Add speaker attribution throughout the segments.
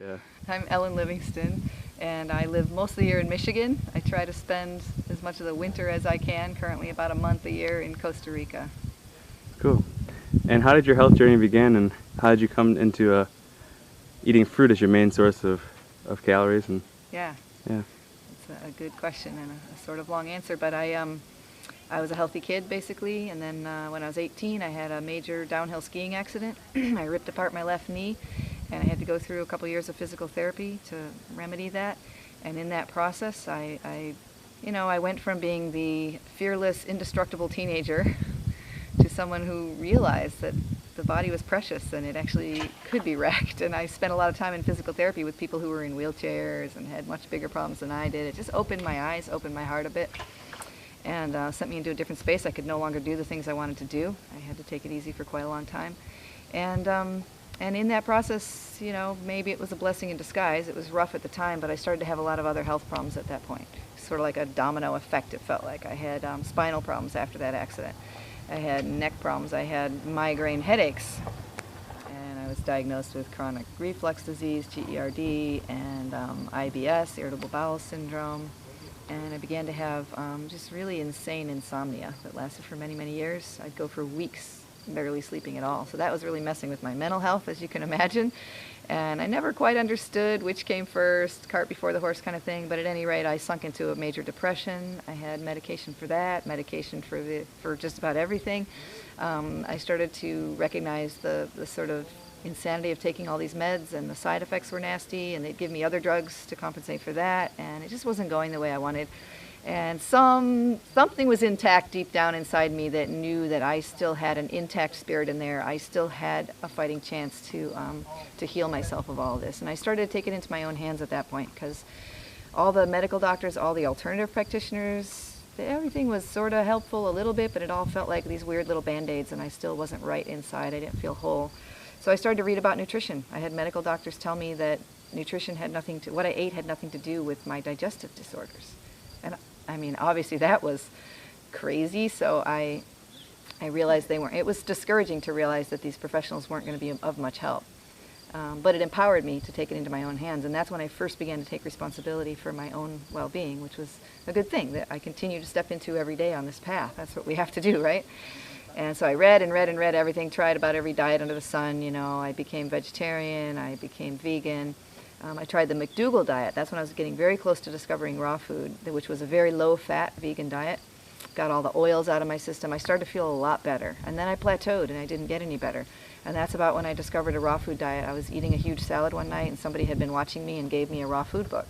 Speaker 1: Yeah.
Speaker 2: I'm Ellen Livingston, and I live most of the year in Michigan. I try to spend as much of the winter as I can, currently about a month a year in Costa Rica.
Speaker 1: Cool. And how did your health journey begin, and how did you come into eating fruit as your main source of calories? And
Speaker 2: Yeah,
Speaker 1: yeah.
Speaker 2: it's a good question and a sort of long answer, but I was a healthy kid basically, and then when I was 18 I had a major downhill skiing accident. I ripped apart my left knee, and I had to go through a couple years of physical therapy to remedy that. And in that process I went from being the fearless, indestructible teenager to someone who realized that the body was precious and it actually could be wrecked. And I spent a lot of time in physical therapy with people who were in wheelchairs and had much bigger problems than I did. It just opened my eyes, opened my heart a bit, and sent me into a different space. I could no longer do the things I wanted to do. I had to take it easy for quite a long time. And in that process, maybe it was a blessing in disguise. It was rough at the time, but I started to have a lot of other health problems at that point. Sort of like a domino effect, it felt like. I had spinal problems after that accident. I had neck problems. I had migraine headaches. And I was diagnosed with chronic reflux disease, GERD, and IBS, irritable bowel syndrome. And I began to have just really insane insomnia that lasted for many, many years. I'd go for weeks barely sleeping at all. So that was really messing with my mental health, as you can imagine. And I never quite understood which came first, cart before the horse kind of thing. But at any rate, I sunk into a major depression. I had medication for that, medication for just about everything. I started to recognize the sort of insanity of taking all these meds, and the side effects were nasty, and they'd give me other drugs to compensate for that, and it just wasn't going the way I wanted. And something was intact deep down inside me that knew that I still had an intact spirit in there. I still had a fighting chance to heal myself of all of this. And I started to take it into my own hands at that point, because all the medical doctors, all the alternative practitioners, everything was sort of helpful a little bit, but it all felt like these weird little band-aids, and I still wasn't right inside. I didn't feel whole. So I started to read about nutrition. I had medical doctors tell me that nutrition had what I ate had nothing to do with my digestive disorders. And I mean, obviously that was crazy, so I realized they weren't. It was discouraging to realize that these professionals weren't going to be of much help. But it empowered me to take it into my own hands, and that's when I first began to take responsibility for my own well-being, which was a good thing that I continue to step into every day on this path. That's what we have to do, right? And so I read and read and read everything, tried about every diet under the sun. I became vegetarian, I became vegan. I tried the McDougall diet. That's when I was getting very close to discovering raw food, which was a very low-fat vegan diet. Got all the oils out of my system. I started to feel a lot better. And then I plateaued, and I didn't get any better. And that's about when I discovered a raw food diet. I was eating a huge salad one night, and somebody had been watching me and gave me a raw food book.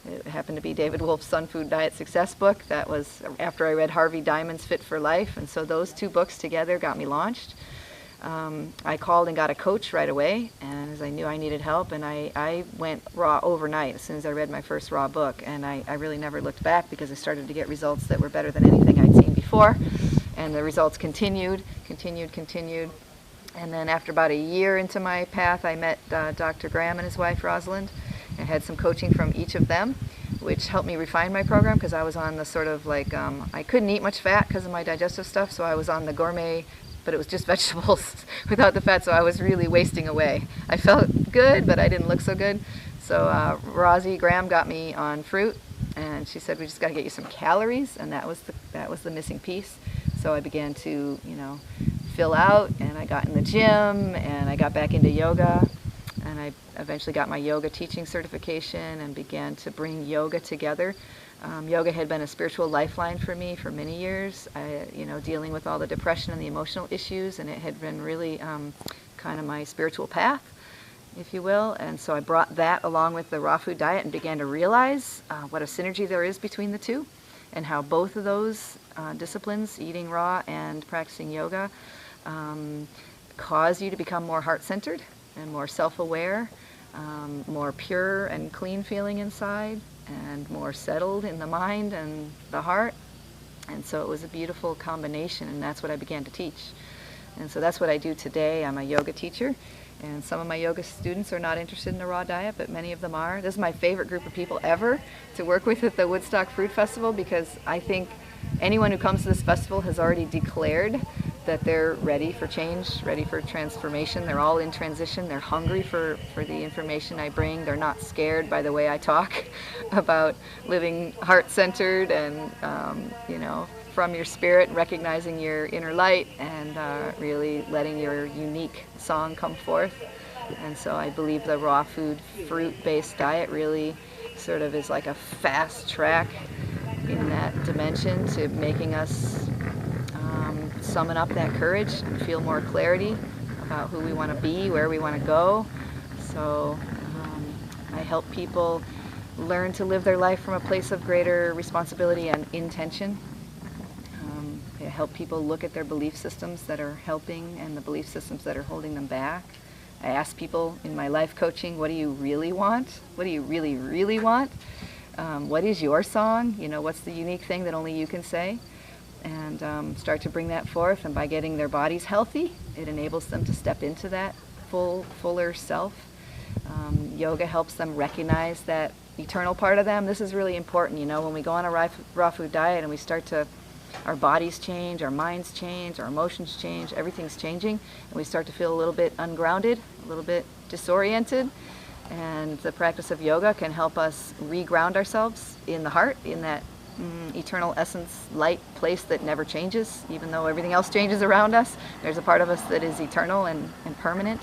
Speaker 2: It happened to be David Wolf's Sun Food Diet Success book. That was after I read Harvey Diamond's Fit for Life, and so those two books together got me launched. I called and got a coach right away, and as I knew I needed help, and I went raw overnight as soon as I read my first raw book, and I really never looked back, because I started to get results that were better than anything I'd seen before, and the results continued. And then after about a year into my path, I met Dr. Graham and his wife Rosalind, and had some coaching from each of them, which helped me refine my program, because I was on the sort of like, I couldn't eat much fat because of my digestive stuff, so I was on the gourmet, but it was just vegetables without the fat, so I was really wasting away. I felt good, but I didn't look so good. So Rosie Graham got me on fruit, and she said, we just got to get you some calories, and that was the missing piece. So I began to, fill out, and I got in the gym, and I got back into yoga, and I eventually got my yoga teaching certification and began to bring yoga together. Yoga had been a spiritual lifeline for me for many years, dealing with all the depression and the emotional issues, and it had been really kind of my spiritual path, if you will. And so I brought that along with the raw food diet and began to realize what a synergy there is between the two, and how both of those disciplines, eating raw and practicing yoga, cause you to become more heart-centered and more self-aware, more pure and clean feeling inside, and more settled in the mind and the heart. And so it was a beautiful combination, and that's what I began to teach. And so that's what I do today. I'm a yoga teacher, and some of my yoga students are not interested in the raw diet, but many of them are. This is my favorite group of people ever to work with at the Woodstock Fruit Festival, because I think anyone who comes to this festival has already declared that they're ready for change, ready for transformation. They're all in transition. They're hungry for the information I bring. They're not scared by the way I talk about living heart-centered and, you know, from your spirit, recognizing your inner light, and really letting your unique song come forth. And so I believe the raw food, fruit-based diet really sort of is like a fast track in that dimension to making us summon up that courage and feel more clarity about who we want to be, where we want to go. So I help people learn to live their life from a place of greater responsibility and intention. I help people look at their belief systems that are helping and the belief systems that are holding them back. I ask people in my life coaching, what do you really want? What do you really, really want? What is your song? You know, what's the unique thing that only you can say? And start to bring that forth. And by getting their bodies healthy, it enables them to step into that fuller self. Yoga helps them recognize that eternal part of them. This is really important. You know, when we go on a raw food diet and we start to, our bodies change, our minds change, our emotions change, everything's changing, and we start to feel a little bit ungrounded, a little bit disoriented. And the practice of yoga can help us reground ourselves in the heart, in that eternal essence light place that never changes. Even though everything else changes around us, there's a part of us that is eternal and permanent.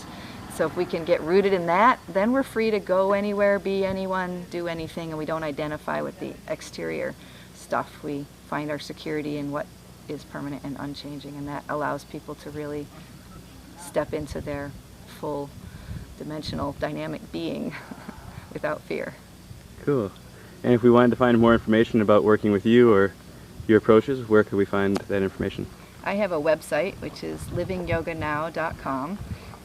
Speaker 2: So if we can get rooted in that, then we're free to go anywhere, be anyone, do anything, and we don't identify with the exterior stuff. We find our security in what is permanent and unchanging, and that allows people to really step into their full dimensional dynamic being without fear.
Speaker 1: Cool. And if we wanted to find more information about working with you or your approaches, where could we find that information?
Speaker 2: I have a website, which is livingyoganow.com.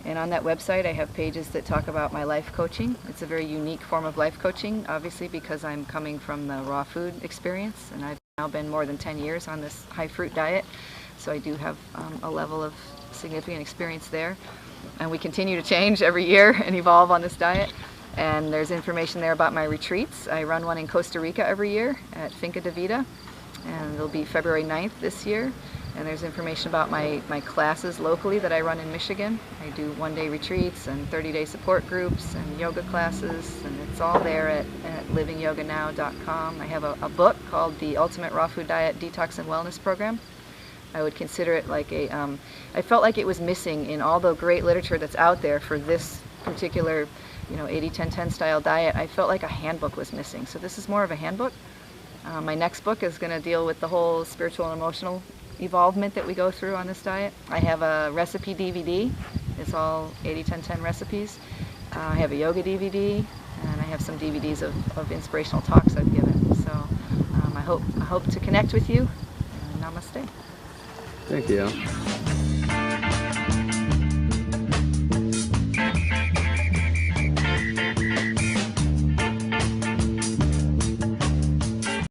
Speaker 2: And on that website I have pages that talk about my life coaching. It's a very unique form of life coaching, obviously, because I'm coming from the raw food experience, and I've now been more than 10 years on this high fruit diet, so I do have a level of significant experience there. And we continue to change every year and evolve on this diet. And there's information there about my retreats. I run one in Costa Rica every year at Finca de Vida, and it'll be February 9th this year. And there's information about my classes locally that I run in Michigan. I do one-day retreats and 30-day support groups and yoga classes, and it's all there at livingyoganow.com. I have a book called The Ultimate Raw Food Diet Detox and Wellness Program. I would consider it like a, I felt like it was missing in all the great literature that's out there for this particular, you know, 80-10-10 style diet. I felt like a handbook was missing. So this is more of a handbook. My next book is going to deal with the whole spiritual and emotional evolvement that we go through on this diet. I have a recipe DVD. It's all 80-10-10 recipes. I have a yoga DVD, and I have some DVDs of inspirational talks I've given. So I hope to connect with you. Namaste.
Speaker 1: Thank you.